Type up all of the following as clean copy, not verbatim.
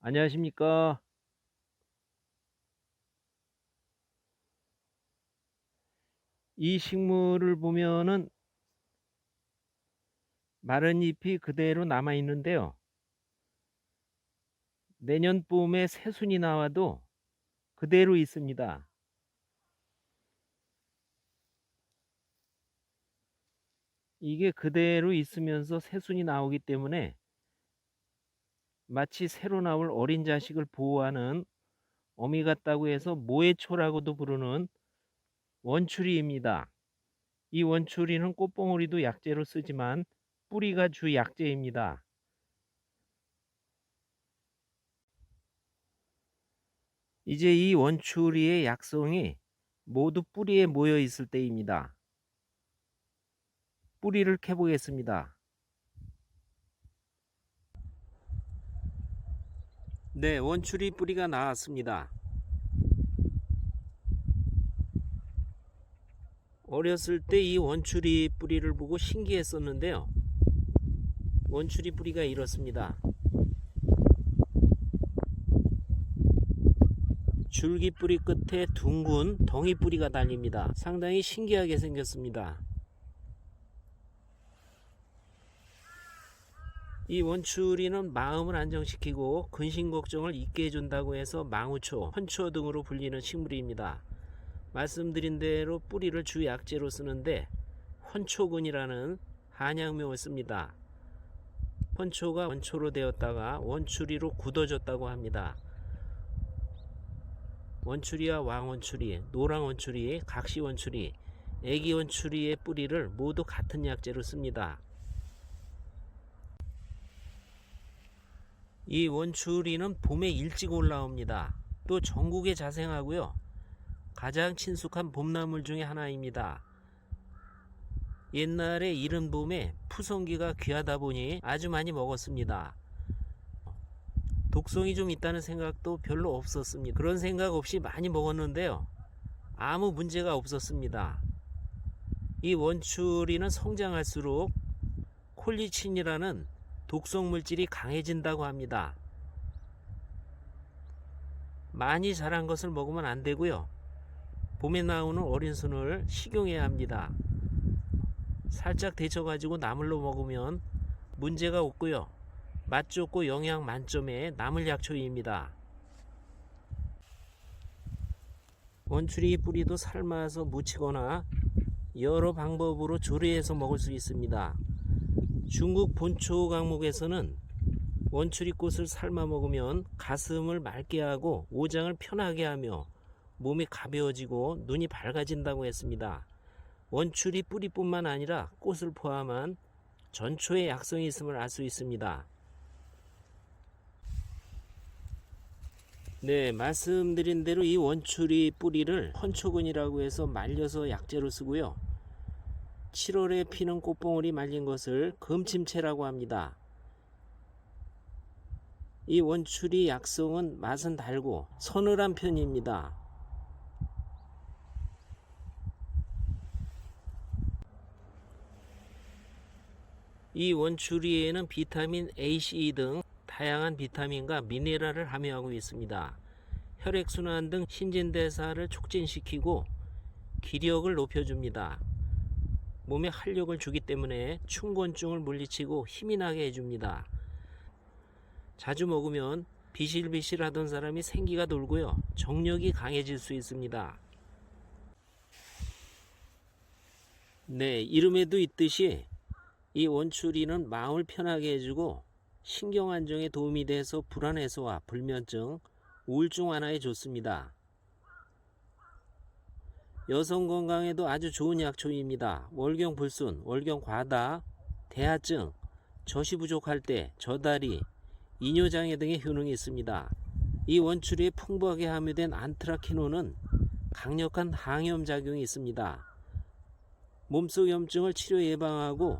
안녕하십니까. 이 식물을 보면은 마른 잎이 그대로 남아 있는데요. 내년 봄에 새순이 나와도 그대로 있습니다. 이게 그대로 있으면서 새순이 나오기 때문에 마치 새로 나올 어린 자식을 보호하는 어미 같다고 해서 모해초라고도 부르는 원추리입니다. 이 원추리는 꽃봉오리도 약재로 쓰지만 뿌리가 주 약재입니다. 이제 이 원추리의 약성이 모두 뿌리에 모여 있을 때입니다. 뿌리를 캐보겠습니다. 네, 원추리 뿌리가 나왔습니다. 어렸을 때 이 원추리 뿌리를 보고 신기했었는데요. 원추리 뿌리가 이렇습니다. 줄기 뿌리 끝에 둥근 덩이 뿌리가 달립니다. 상당히 신기하게 생겼습니다. 이 원추리는 마음을 안정시키고 근심 걱정을 잊게 해준다고 해서 망우초, 헌초 등으로 불리는 식물입니다. 말씀드린 대로 뿌리를 주 약재로 쓰는데 헌초근이라는 한약명을 씁니다. 헌초가 원초로 되었다가 원추리로 굳어졌다고 합니다. 원추리와 왕원추리, 노랑원추리, 각시원추리, 애기원추리의 뿌리를 모두 같은 약재로 씁니다. 이 원추리는 봄에 일찍 올라옵니다. 또 전국에 자생하고요. 가장 친숙한 봄나물 중에 하나입니다. 옛날에 이른 봄에 푸성기가 귀하다 보니 아주 많이 먹었습니다. 독성이 좀 있다는 생각도 별로 없었습니다. 그런 생각 없이 많이 먹었는데요. 아무 문제가 없었습니다. 이 원추리는 성장할수록 콜리친이라는 독성 물질이 강해진다고 합니다. 많이 자란 것을 먹으면 안 되고요. 봄에 나오는 어린 순을 식용해야 합니다. 살짝 데쳐가지고 나물로 먹으면 문제가 없고요. 맛 좋고 영양 만점의 나물 약초입니다. 원추리 뿌리도 삶아서 무치거나 여러 방법으로 조리해서 먹을 수 있습니다. 중국 본초 강목에서는 원추리꽃을 삶아 먹으면 가슴을 맑게 하고 오장을 편하게 하며 몸이 가벼워지고 눈이 밝아진다고 했습니다. 원추리 뿌리뿐만 아니라 꽃을 포함한 전초에 약성이 있음을 알 수 있습니다. 네, 말씀드린 대로 이 원추리 뿌리를 헌초근이라고 해서 말려서 약재로 쓰고요. 7월에 피는 꽃봉오리 말린 것을 금침채라고 합니다. 이 원추리 약성은 맛은 달고 서늘한 편입니다. 이 원추리에는 비타민 A, C 등 다양한 비타민과 미네랄을 함유하고 있습니다. 혈액순환 등 신진대사를 촉진시키고 기력을 높여줍니다. 몸에 활력을 주기 때문에 충곤증을 물리치고 힘이 나게 해줍니다. 자주 먹으면 비실비실하던 사람이 생기가 돌고요. 정력이 강해질 수 있습니다. 네, 이름에도 있듯이 이 원추리는 마음을 편하게 해주고 신경 안정에 도움이 돼서 불안 해소와 불면증, 우울증 완화에 좋습니다. 여성 건강에도 아주 좋은 약초입니다. 월경 불순, 월경 과다, 대하증, 젖이 부족할 때, 저다리, 이뇨장애 등의 효능이 있습니다. 이 원추리에 풍부하게 함유된 안트라키논은 강력한 항염 작용이 있습니다. 몸속 염증을 치료 예방하고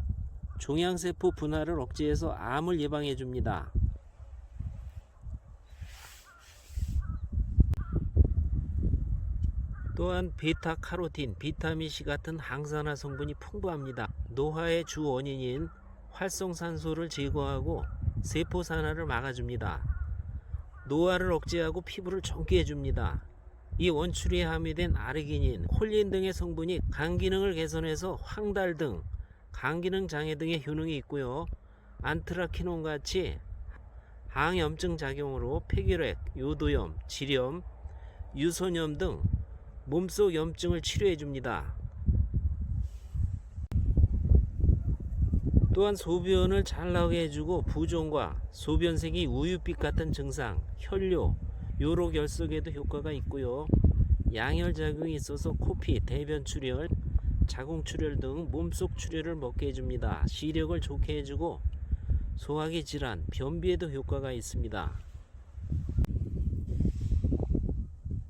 종양세포 분화를 억제해서 암을 예방해 줍니다. 또한 베타카로틴, 비타민C 같은 항산화 성분이 풍부합니다. 노화의 주 원인인 활성산소를 제거하고 세포 산화를 막아줍니다. 노화를 억제하고 피부를 젊게 해줍니다. 이 원추리에 함유된 아르기닌, 콜린 등의 성분이 간 기능을 개선해서 황달 등 간 기능 장애 등의 효능이 있고요. 안트라키논 같이 항염증 작용으로 폐결핵, 요도염, 지렴, 유선염 등 몸속 염증을 치료해 줍니다. 또한 소변을 잘 나오게 해주고 부종과 소변색이 우유빛 같은 증상, 혈뇨, 요로 결석에도 효과가 있고요. 양혈 작용이 있어서 코피, 대변 출혈, 자궁 출혈 등 몸속 출혈을 먹게 해줍니다. 시력을 좋게 해주고 소화기 질환, 변비에도 효과가 있습니다.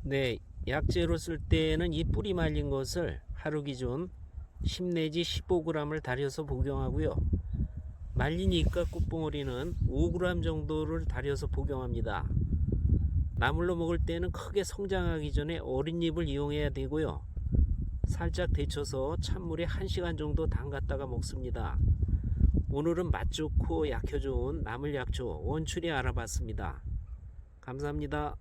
네, 약재로 쓸 때에는 이 뿌리 말린 것을 하루 기준 10 내지 15g을 달여서 복용하고요. 말린 잎과 꽃봉오리는 5g 정도를 달여서 복용합니다. 나물로 먹을 때는 크게 성장하기 전에 어린 잎을 이용해야 되고요. 살짝 데쳐서 찬물에 1시간 정도 담갔다가 먹습니다. 오늘은 맛 좋고 약효 좋은 나물약초 원추리 알아봤습니다. 감사합니다.